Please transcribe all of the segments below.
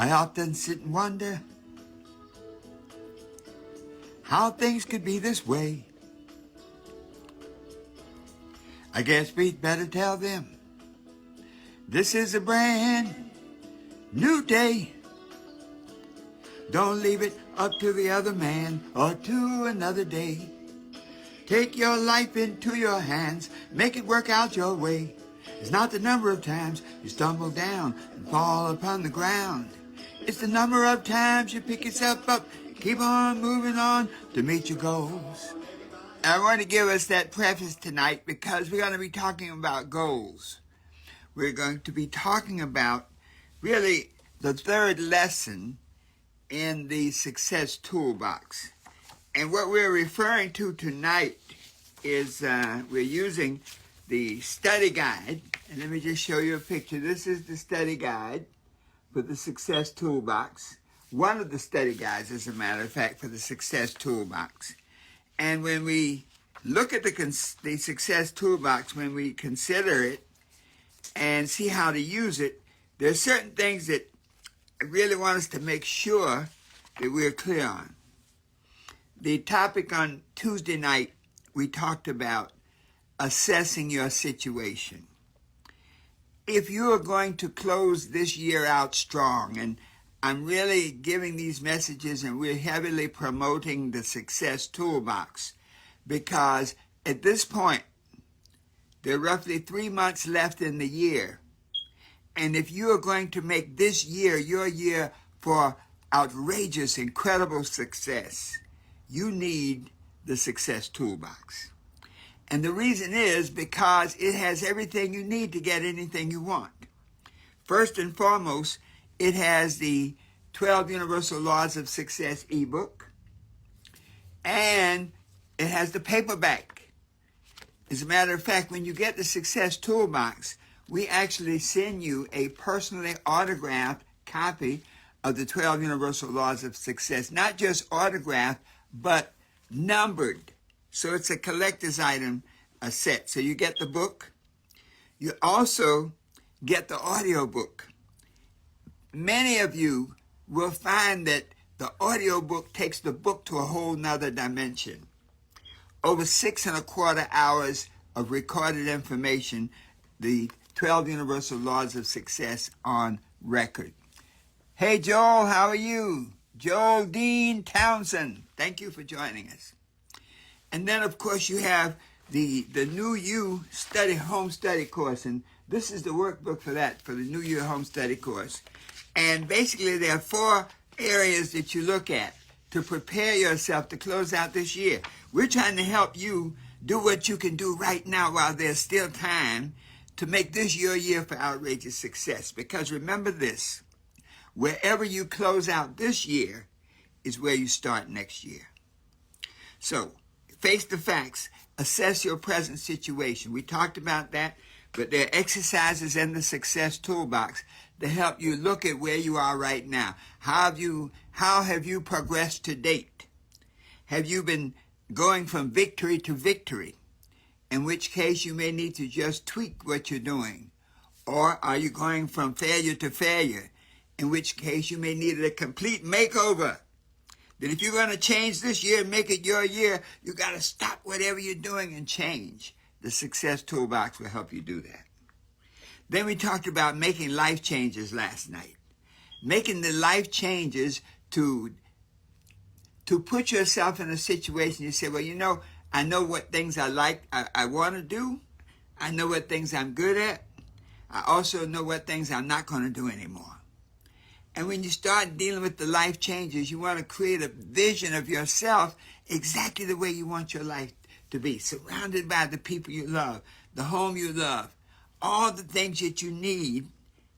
I often sit and wonder how things could be this way. I guess we'd better tell them this is a brand new day. Don't leave it up to the other man or to another day. Take your life into your hands, make it work out your way. It's not the number of times you stumble down and fall upon the ground. It's the number of times you pick yourself up, keep on moving on to meet your goals. I want to give us that preface tonight because we're going to be talking about goals. We're going to be talking about really the third lesson in the Success Toolbox. And what we're referring to tonight is we're using the study guide. And let me just show you a picture. This is the study guide for the Success Toolbox. One of the study guides, as a matter of fact, for the Success Toolbox. And when we look at the Success Toolbox, when we consider it and see how to use it, there are certain things that I really want us to make sure that we're clear on. The topic on Tuesday night, we talked about assessing your situation. If you are going to close this year out strong, and I'm really giving these messages and we're heavily promoting the Success Toolbox because at this point, there are roughly 3 months left in the year. And if you are going to make this year your year for outrageous, incredible success, you need the Success Toolbox. And the reason is because it has everything you need to get anything you want. First and foremost, it has the 12 Universal Laws of Success ebook, and it has the paperback. As a matter of fact, when you get the Success Toolbox, we actually send you a personally autographed copy of the 12 Universal Laws of Success. Not just autographed, but numbered. So it's a collector's item, a set. So you get the book. You also get the audio book. Many of you will find that the audio book takes the book to a whole nother dimension. Over 6.25 hours of recorded information, the 12 Universal Laws of Success on record. Hey, Joel, how are you? Joel Dean Townsend, thank you for joining us. And then, of course, you have the New You home study course. And this is the workbook for that, for the New You home study course. And basically, there are 4 areas that you look at to prepare yourself to close out this year. We're trying to help you do what you can do right now while there's still time to make this your year for outrageous success. Because remember this, wherever you close out this year is where you start next year. So, face the facts, assess your present situation. We talked about that, but there are exercises in the Success Toolbox to help you look at where you are right now. How have you progressed to date? Have you been going from victory to victory? In which case you may need to just tweak what you're doing. Or are you going from failure to failure? In which case you may need a complete makeover. That if you're going to change this year and make it your year, you got to stop whatever you're doing and change. The Success Toolbox will help you do that. Then we talked about making life changes last night. Making the life changes to put yourself in a situation you say, well, you know, I know what things I like, I want to do. I know what things I'm good at. I also know what things I'm not going to do anymore. And when you start dealing with the life changes, you want to create a vision of yourself exactly the way you want your life to be. Surrounded by the people you love, the home you love, all the things that you need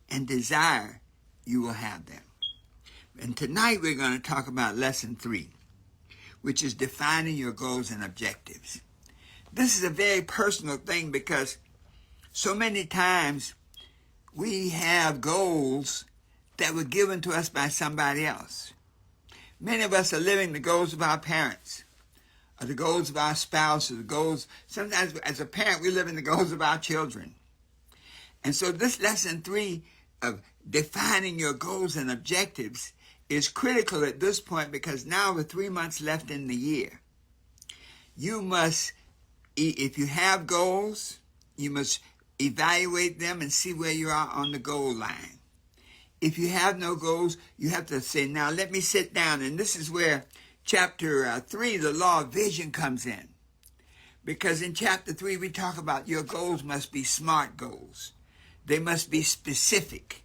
and desire, you will have them. And tonight we're going to talk about lesson 3, which is defining your goals and objectives. This is a very personal thing because so many times we have goals that were given to us by somebody else. Many of us are living the goals of our parents, or the goals of our spouse, or the goals, sometimes as a parent, we live in the goals of our children. And so this lesson 3 of defining your goals and objectives is critical at this point, because now with 3 months left in the year, you must, if you have goals, you must evaluate them and see where you are on the goal line. If you have no goals, you have to say, now let me sit down. And this is where chapter 3, the law of vision, comes in. Because in chapter 3, we talk about your goals must be SMART goals. They must be specific.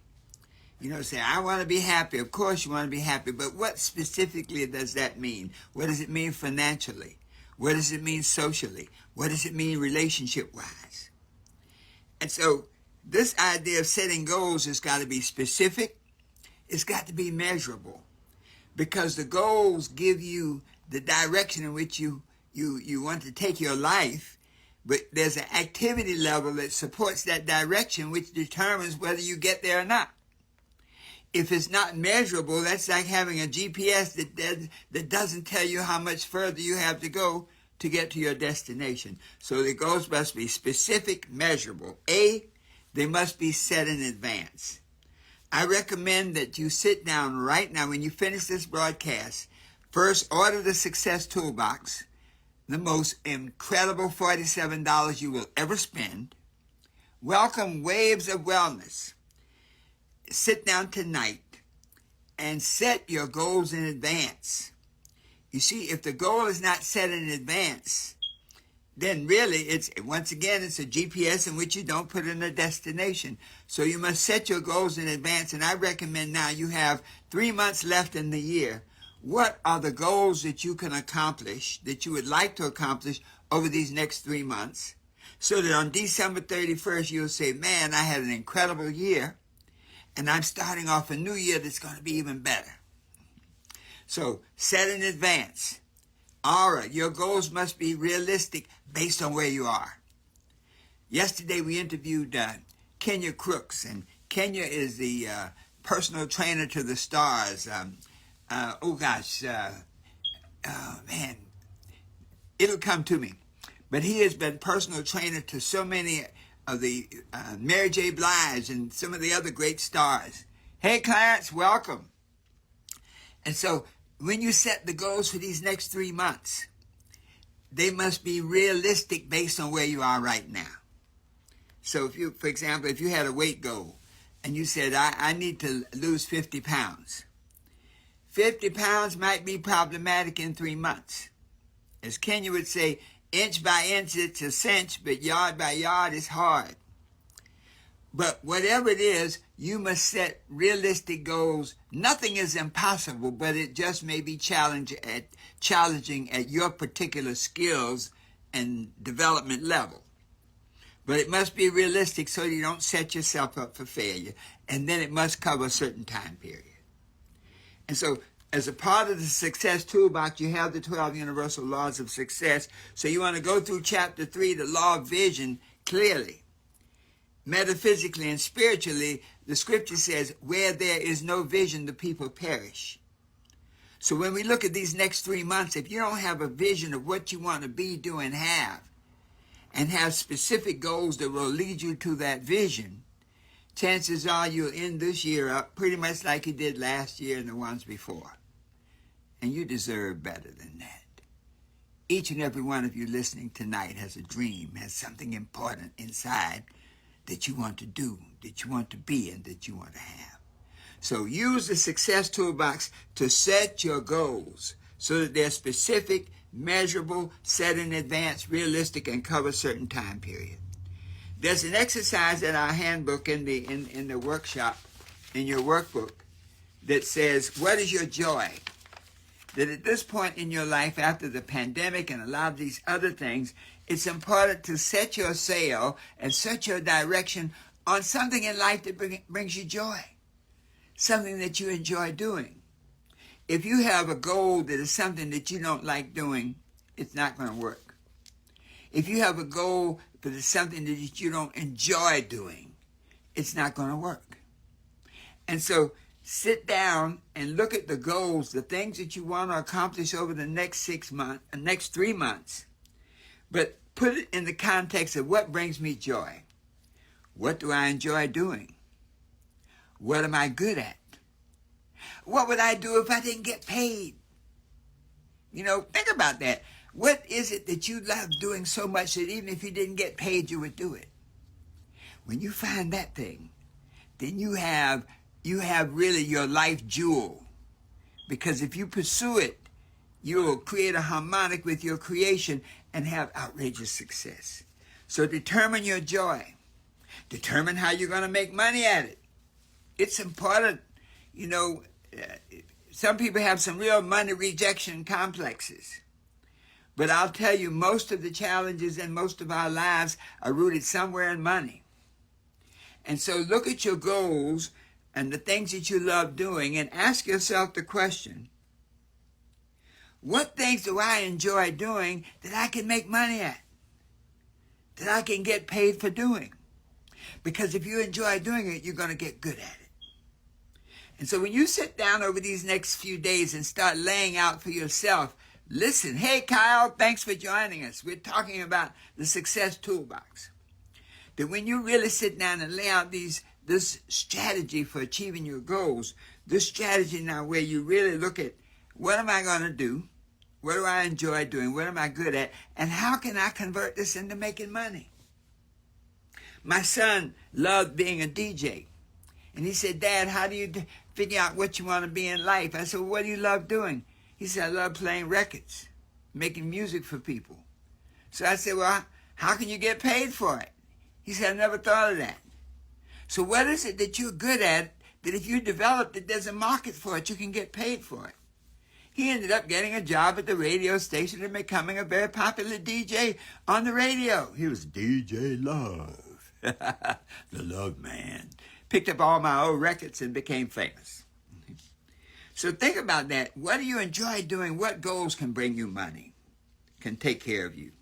You know, say, I want to be happy. Of course you want to be happy, but what specifically does that mean? What does it mean financially? What does it mean socially? What does it mean relationship-wise? And so this idea of setting goals has got to be specific. It's got to be measurable, because the goals give you the direction in which you want to take your life, but there's an activity level that supports that direction, which determines whether you get there or not. If it's not measurable, that's like having a GPS that doesn't tell you how much further you have to go to get to your destination. So the goals must be specific, measurable. They must be set in advance. I recommend that you sit down right now when you finish this broadcast. First, order the Success Toolbox, the most incredible $47 you will ever spend. Welcome Waves of Wellness. Sit down tonight and set your goals in advance. You see, if the goal is not set in advance, then really once again, it's a GPS in which you don't put in a destination. So you must set your goals in advance. And I recommend now you have 3 months left in the year. What are the goals that you can accomplish, that you would like to accomplish over these next 3 months? So that on December 31st, you'll say, man, I had an incredible year, and I'm starting off a new year that's going to be even better. So set in advance. All right, your goals must be realistic based on where you are. Yesterday we interviewed Kenya Crooks, and Kenya is the personal trainer to the stars. Man, it'll come to me. But he has been personal trainer to so many of the Mary J. Blige and some of the other great stars. Hey, Clarence, welcome. And so when you set the goals for these next 3 months, they must be realistic based on where you are right now. So if you, for example, if you had a weight goal and you said, I need to lose 50 pounds. 50 pounds might be problematic in 3 months. As Kenya would say, inch by inch it's a cinch, but yard by yard is hard. But whatever it is, you must set realistic goals. Nothing is impossible, but it just may be challenging at your particular skills and development level. But it must be realistic so you don't set yourself up for failure. And then it must cover a certain time period. And so as a part of the Success Toolbox, you have the 12 Universal Laws of Success. So you want to go through chapter 3, the law of vision, clearly. Metaphysically and spiritually, the scripture says, where there is no vision, the people perish. So when we look at these next 3 months, if you don't have a vision of what you want to be, do, and have specific goals that will lead you to that vision, chances are you'll end this year up pretty much like you did last year and the ones before. And you deserve better than that. Each and every one of you listening tonight has a dream, has something important inside that you want to do, that you want to be, and that you want to have. So use the Success Toolbox to set your goals so that they're specific, measurable, set in advance, realistic, and cover a certain time period. There's an exercise in our handbook in the workshop, in your workbook, that says, what is your joy? That at this point in your life, after the pandemic and a lot of these other things, it's important to set your sail and set your direction on something in life that brings you joy, something that you enjoy doing. If you have a goal that is something that you don't like doing, it's not going to work. If you have a goal that is something that you don't enjoy doing, it's not going to work. And so sit down and look at the goals, the things that you want to accomplish over the next 3 months, but put it in the context of what brings me joy. What do I enjoy doing? What am I good at? What would I do if I didn't get paid? You know, think about that. What is it that you love doing so much that even if you didn't get paid, you would do it? When you find that thing, then you have really your life jewel. Because if you pursue it, you'll create a harmonic with your creation and have outrageous success. So determine your joy. Determine how you're going to make money at it. It's important. You know, some people have some real money rejection complexes. But I'll tell you, most of the challenges in most of our lives are rooted somewhere in money. And so look at your goals and the things that you love doing and ask yourself the question, what things do I enjoy doing that I can make money at? That I can get paid for doing? Because if you enjoy doing it, you're going to get good at it. And so when you sit down over these next few days and start laying out for yourself, listen, hey Kyle, thanks for joining us. We're talking about the Success Toolbox. That when you really sit down and lay out this strategy for achieving your goals, this strategy now where you really look at what am I going to do? What do I enjoy doing? What am I good at? And how can I convert this into making money? My son loved being a DJ. And he said, Dad, how do you figure out what you want to be in life? I said, well, what do you love doing? He said, I love playing records, making music for people. So I said, well, how can you get paid for it? He said, I never thought of that. So what is it that you're good at that if you develop it, there's a market for it, you can get paid for it? He ended up getting a job at the radio station and becoming a very popular DJ on the radio. He was DJ Love, the Love Man. Picked up all my old records and became famous. So think about that. What do you enjoy doing? What goals can bring you money, can take care of you?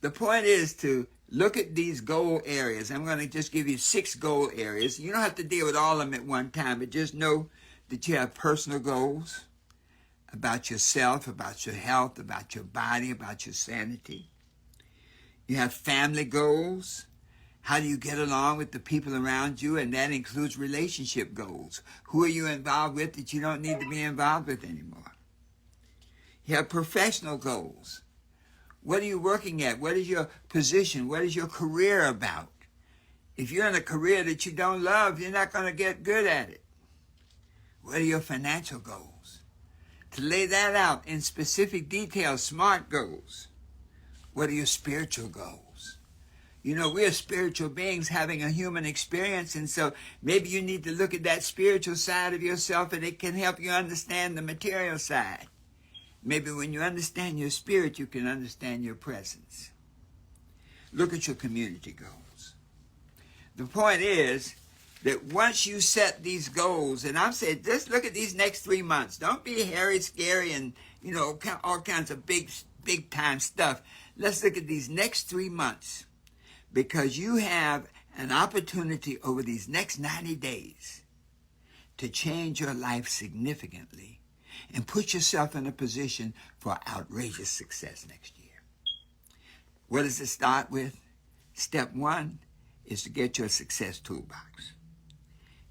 The point is to look at these goal areas. I'm going to just give you 6 goal areas. You don't have to deal with all of them at one time, but just know that you have personal goals about yourself, about your health, about your body, about your sanity. You have family goals. How do you get along with the people around you? And that includes relationship goals. Who are you involved with that you don't need to be involved with anymore? You have professional goals. What are you working at? What is your position? What is your career about? If you're in a career that you don't love, you're not going to get good at it. What are your financial goals? To lay that out in specific detail, SMART goals. What are your spiritual goals? You know, we're spiritual beings having a human experience, and so maybe you need to look at that spiritual side of yourself, and it can help you understand the material side. Maybe when you understand your spirit, you can understand your presence. Look at your community goals. The point is that once you set these goals, and I'm saying just look at these next 3 months. Don't be hairy, scary, and, you know, all kinds of big time stuff. Let's look at these next 3 months. Because you have an opportunity over these next 90 days to change your life significantly and put yourself in a position for outrageous success next year. What does it start with? Step 1 is to get your success toolbox.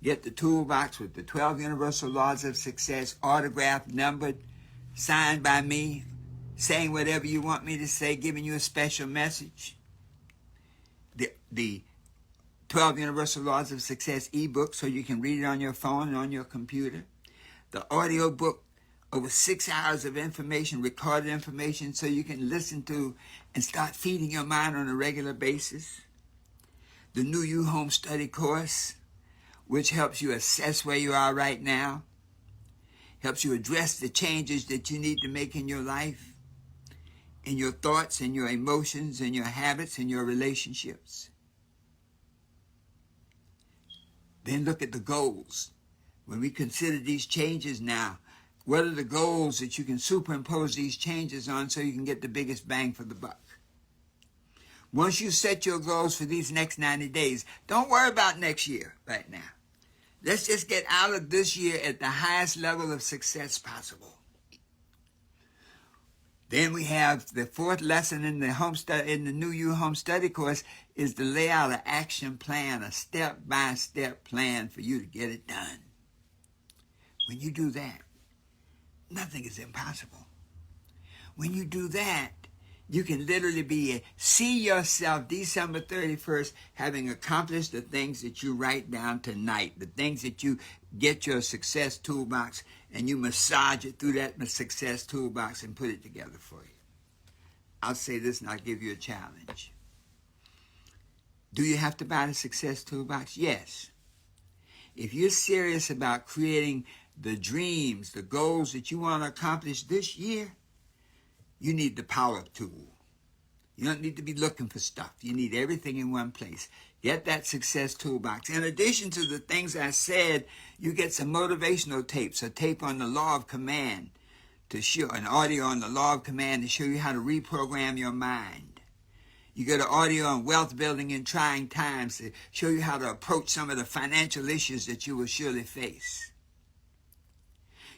Get the toolbox with the 12 universal laws of success, autographed, numbered, signed by me, saying whatever you want me to say, giving you a special message. The 12 Universal Laws of Success ebook so you can read it on your phone and on your computer. The audio book, over 6 hours of information, recorded information so you can listen to and start feeding your mind on a regular basis. The new You Home Study course, which helps you assess where you are right now, helps you address the changes that you need to make in your life, in your thoughts, in your emotions, in your habits, in your relationships. Then look at the goals. When we consider these changes now, what are the goals that you can superimpose these changes on so you can get the biggest bang for the buck? Once you set your goals for these next 90 days, don't worry about next year right now. Let's just get out of this year at the highest level of success possible. Then we have the fourth lesson in the New You Home Study course is to lay out an action plan, a step-by-step plan for you to get it done. When you do that, nothing is impossible. When you do that, you can literally see yourself December 31st having accomplished the things that you write down tonight, the things that you get your success toolbox and you massage it through that success toolbox and put it together for you. I'll say this and I'll give you a challenge. Do you have to buy the success toolbox? Yes. If you're serious about creating the dreams, the goals that you want to accomplish this year, you need the power tool. You don't need to be looking for stuff. You need everything in one place. Get that success toolbox. In addition to the things I said, you get some motivational tapes, a tape on the law of command, an audio on the law of command to show you how to reprogram your mind. You get an audio on wealth building in trying times to show you how to approach some of the financial issues that you will surely face.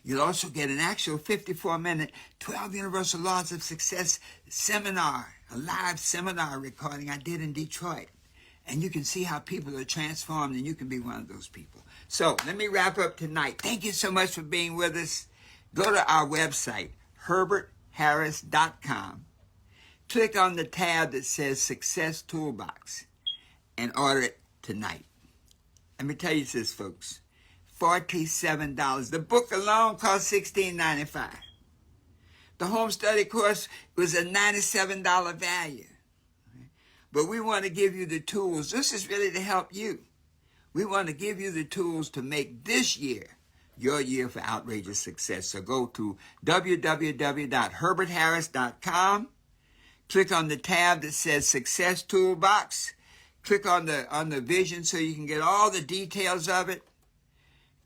You'll also get an actual 54-minute 12 Universal Laws of Success seminar, a live seminar recording I did in Detroit. And you can see how people are transformed, and you can be one of those people. So let me wrap up tonight. Thank you so much for being with us. Go to our website, herbertharris.com. Click on the tab that says Success Toolbox and order it tonight. Let me tell you this, folks. $47. The book alone cost $16.95. The home study course was a $97 value. But we want to give you the tools. This is really to help you. We want to give you the tools to make this year your year for outrageous success. So go to www.herbertharris.com. Click on the tab that says Success Toolbox. Click on the vision so you can get all the details of it.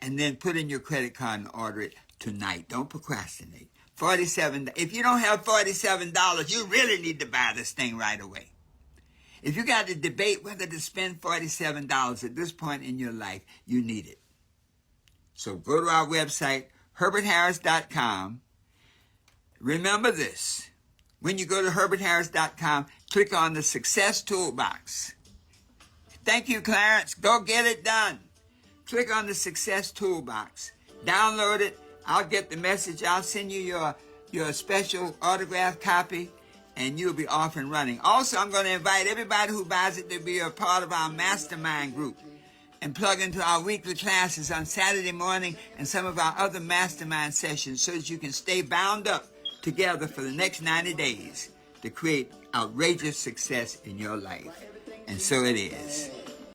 And then put in your credit card and order it tonight. Don't procrastinate. $47. If you don't have $47, you really need to buy this thing right away. If you got to debate whether to spend $47 at this point in your life, you need it. So go to our website, herbertharris.com. Remember this. When you go to herbertharris.com, click on the Success Toolbox. Thank you, Clarence. Go get it done. Click on the Success Toolbox. Download it. I'll get the message. I'll send you your special autographed copy, and you'll be off and running. Also, I'm going to invite everybody who buys it to be a part of our mastermind group and plug into our weekly classes on Saturday morning and some of our other mastermind sessions so that you can stay bound up together for the next 90 days to create outrageous success in your life. And so it is.